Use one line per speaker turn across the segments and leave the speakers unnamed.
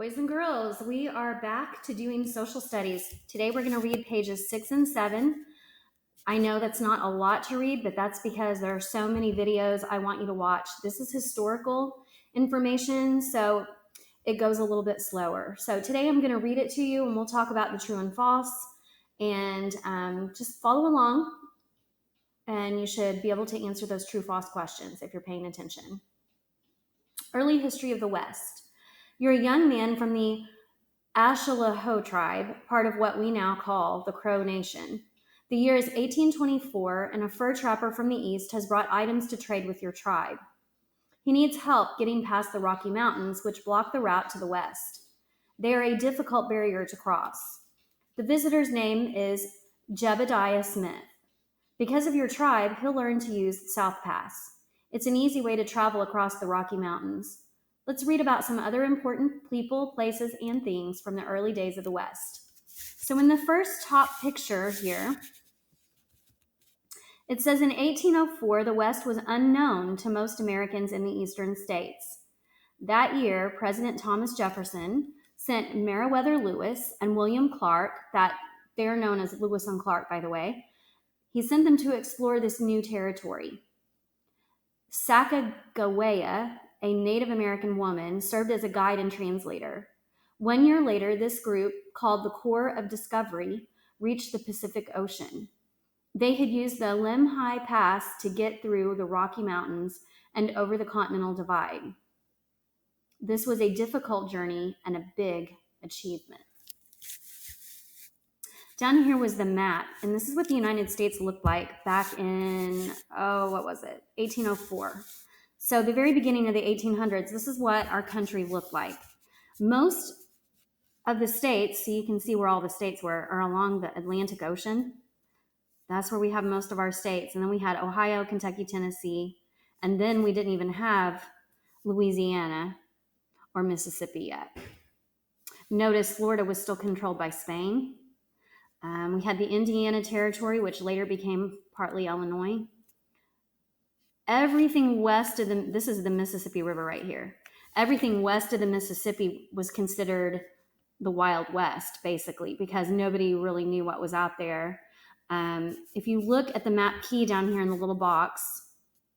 Boys and girls, we are back to doing social studies. Today we're going to read pages 6 and 7. I know that's not a lot to read, but that's because there are so many videos I want you to watch. This is historical information, so it goes a little bit slower. So today I'm going to read it to you, and we'll talk about the true and false, and just follow along, and you should be able to answer those true-false questions if you're paying attention. Early history of the West. You're a young man from the Ashalaho tribe, part of what we now call the Crow Nation. The year is 1824, and a fur trapper from the east has brought items to trade with your tribe. He needs help getting past the Rocky Mountains, which block the route to the west. They are a difficult barrier to cross. The visitor's name is Jebediah Smith. Because of your tribe, he'll learn to use South Pass. It's an easy way to travel across the Rocky Mountains. Let's read about some other important people, places, and things from the early days of the West. So in the first top picture here, it says in 1804, the West was unknown to most Americans in the eastern states. That year, President Thomas Jefferson sent Meriwether Lewis and William Clark, that they're known as Lewis and Clark, by the way. He sent them to explore this new territory. Sacagawea, a Native American woman, served as a guide and translator. 1 year later, this group, called the Corps of Discovery, reached the Pacific Ocean. They had used the Lemhi Pass to get through the Rocky Mountains and over the Continental Divide. This was a difficult journey and a big achievement. Down here was the map, and this is what the United States looked like back in, 1804. So the very beginning of the 1800s, this is what our country looked like. Most of the states, so you can see where all the states were, are along the Atlantic Ocean. That's where we have most of our states. And then we had Ohio, Kentucky, Tennessee, and then we didn't even have Louisiana or Mississippi yet. Notice Florida was still controlled by Spain. We had the Indiana Territory, which later became partly Illinois. Everything west of this is the Mississippi River right here. Everything west of the Mississippi was considered the Wild West, basically, because nobody really knew what was out there. If you look at the map key down here in the little box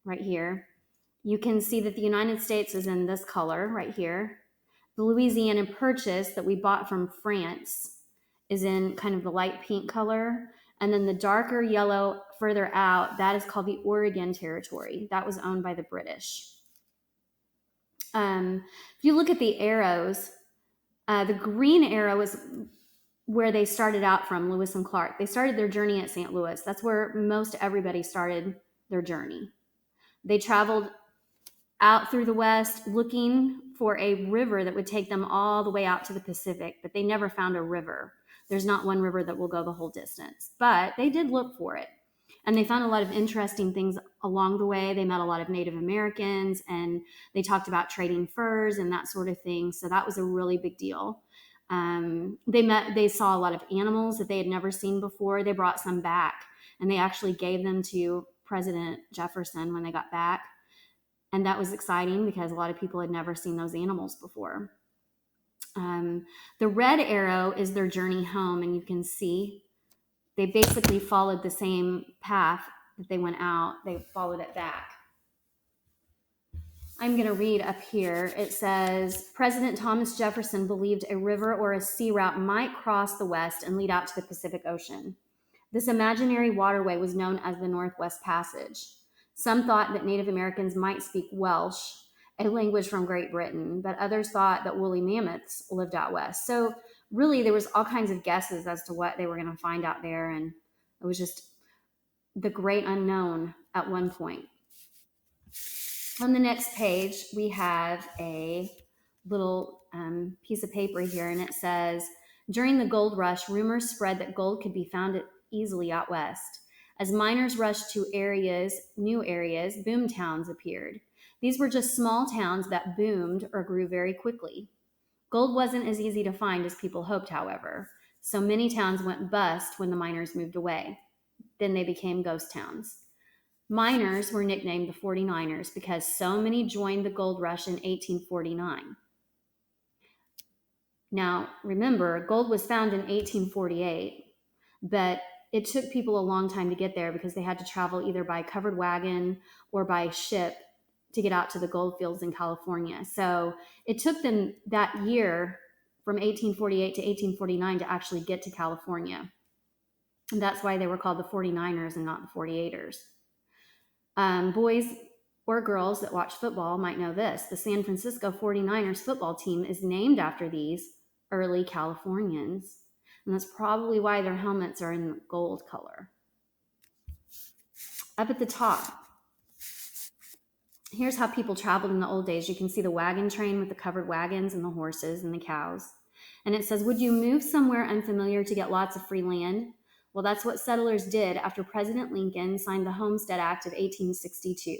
right here, you can see that the United States is in this color right here. The Louisiana Purchase that we bought from France is in kind of the light pink color. And then the darker yellow further out, that is called the Oregon Territory. That was owned by the British. If you look at the arrows, the green arrow is where they started out from, Lewis and Clark. They started their journey at St. Louis. That's where most everybody started their journey. They traveled out through the West looking for a river that would take them all the way out to the Pacific, but they never found a river. There's not one river that will go the whole distance, but they did look for it. And they found a lot of interesting things along the way. They met a lot of Native Americans, and they talked about trading furs and that sort of thing. So that was a really big deal. They saw a lot of animals that they had never seen before. They brought some back, and they actually gave them to President Jefferson when they got back. And that was exciting because a lot of people had never seen those animals before. The red arrow is their journey home, and you can see they basically followed the same path that they went out. They followed it back. I'm going to read up here. It says, President Thomas Jefferson believed a river or a sea route might cross the West and lead out to the Pacific Ocean. This imaginary waterway was known as the Northwest Passage. Some thought that Native Americans might speak Welsh, a language from Great Britain, but others thought that woolly mammoths lived out west. So really there was all kinds of guesses as to what they were going to find out there, and it was just the great unknown at one point. On the next page, we have a little piece of paper here, and it says, during the gold rush, rumors spread that gold could be found easily out west. As miners rushed to new areas, boom towns appeared. These were just small towns that boomed or grew very quickly. Gold wasn't as easy to find as people hoped, however, so many towns went bust when the miners moved away. Then they became ghost towns. Miners were nicknamed the 49ers because so many joined the gold rush in 1849. Now, remember, gold was found in 1848, but it took people a long time to get there because they had to travel either by covered wagon or by ship to get out to the gold fields in California. So it took them that year from 1848 to 1849 to actually get to California. And that's why they were called the 49ers and not the 48ers. Boys or girls that watch football might know this. The San Francisco 49ers football team is named after these early Californians. And that's probably why their helmets are in gold color. Up at the top, here's how people traveled in the old days. You can see the wagon train with the covered wagons and the horses and the cows. And it says, would you move somewhere unfamiliar to get lots of free land? Well, that's what settlers did after President Lincoln signed the Homestead Act of 1862.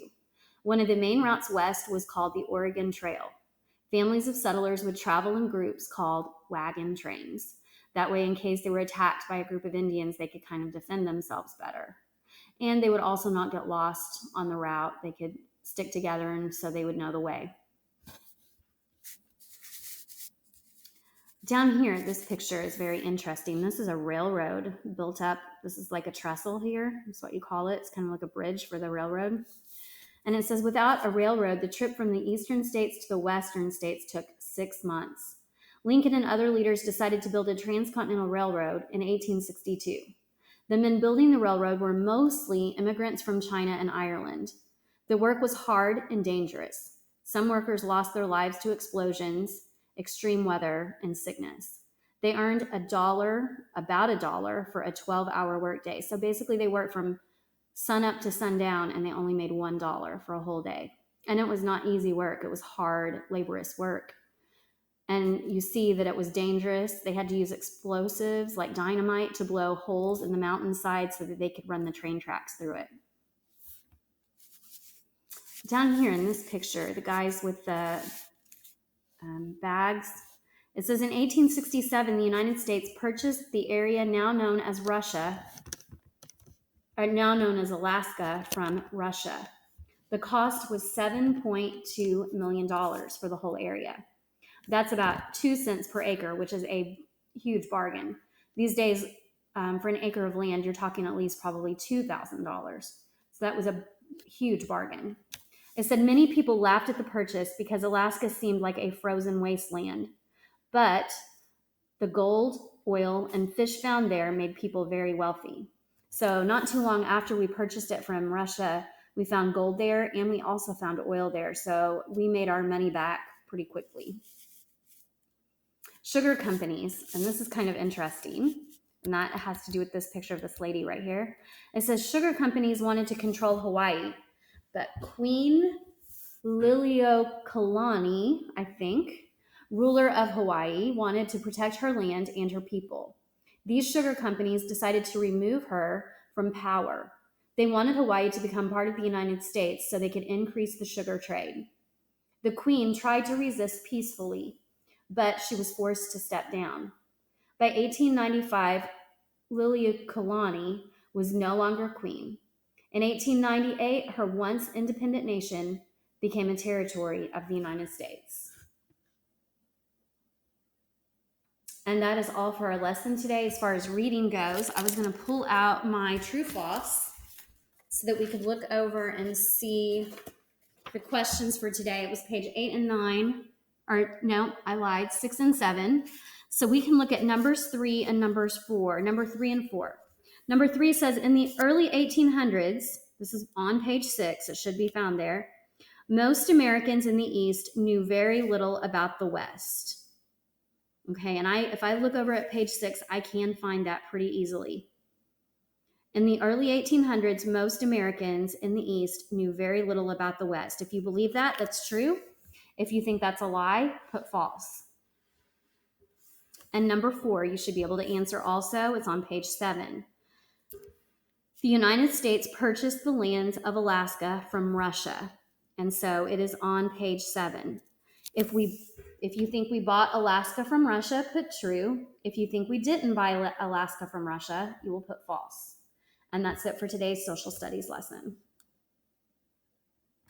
One of the main routes west was called the Oregon Trail. Families of settlers would travel in groups called wagon trains. That way, in case they were attacked by a group of Indians, they could kind of defend themselves better. And they would also not get lost on the route. They could stick together, and so they would know the way. Down here, this picture is very interesting. This is a railroad built up. This is like a trestle here. That's what you call it. It's kind of like a bridge for the railroad. And it says, without a railroad, the trip from the eastern states to the western states took 6 months. Lincoln and other leaders decided to build a transcontinental railroad in 1862. The men building the railroad were mostly immigrants from China and Ireland. The work was hard and dangerous. Some workers lost their lives to explosions, extreme weather, and sickness. They earned about a dollar for a 12-hour workday. So basically they worked from sun up to sundown, and they only made $1 for a whole day. And it was not easy work. It was hard, laborious work. And you see that it was dangerous. They had to use explosives like dynamite to blow holes in the mountainside so that they could run the train tracks through it. Down here in this picture, the guys with the bags, it says in 1867, the United States purchased the area now known as Alaska from Russia. The cost was $7.2 million for the whole area. That's about 2 cents per acre, which is a huge bargain. These days, for an acre of land, you're talking at least probably $2,000. So that was a huge bargain. It said many people laughed at the purchase because Alaska seemed like a frozen wasteland. But the gold, oil, and fish found there made people very wealthy. So not too long after we purchased it from Russia, we found gold there, and we also found oil there. So we made our money back pretty quickly. Sugar companies, and this is kind of interesting, and that has to do with this picture of this lady right here. It says sugar companies wanted to control Hawaii, but Queen Liliuokalani, I think, ruler of Hawaii, wanted to protect her land and her people. These sugar companies decided to remove her from power. They wanted Hawaii to become part of the United States so they could increase the sugar trade. The queen tried to resist peacefully, but she was forced to step down. By 1895, Liliuokalani was no longer queen. In 1898, her once independent nation became a territory of the United States. And that is all for our lesson today. As far as reading goes, I was going to pull out my True False so that we could look over and see the questions for today. It was page 8 and 9. Or no, I lied, 6 and 7. So we can look at numbers 3 and numbers 4, number 3 and 4. Number 3 says, in the early 1800s, this is on page 6, it should be found there, most Americans in the East knew very little about the West. Okay, and if I look over at page 6, I can find that pretty easily. In the early 1800s, most Americans in the East knew very little about the West. If you believe that, that's true. If you think that's a lie, put false. And number 4, you should be able to answer also. It's on page 7. The United States purchased the lands of Alaska from Russia. And so it is on page 7. If you think we bought Alaska from Russia, put true. If you think we didn't buy Alaska from Russia, you will put false. And that's it for today's social studies lesson.